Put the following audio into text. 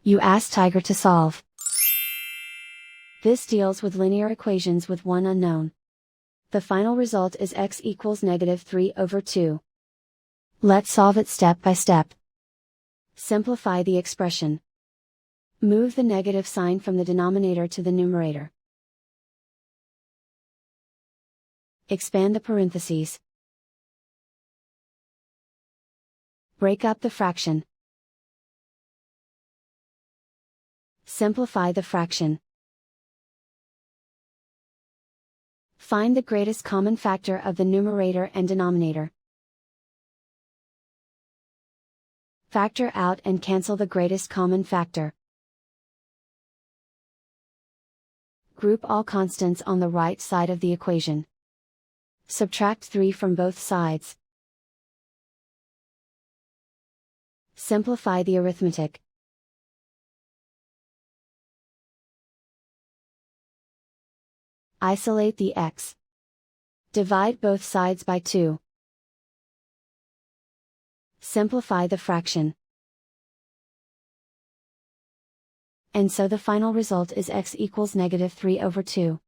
You ask Tiger to solve. This deals with linear equations with one unknown. The final result is x equals -3/2. Let's solve it step by step. Simplify the expression. Move the negative sign from the denominator to the numerator. Expand the parentheses. Break up the fraction. Simplify the fraction. Find the greatest common factor of the numerator and denominator. Factor out and cancel the greatest common factor. Group all constants on the right side of the equation. Subtract 3 from both sides. Simplify the arithmetic. Isolate the x. Divide both sides by 2. Simplify the fraction. And so the final result is x equals -3/2.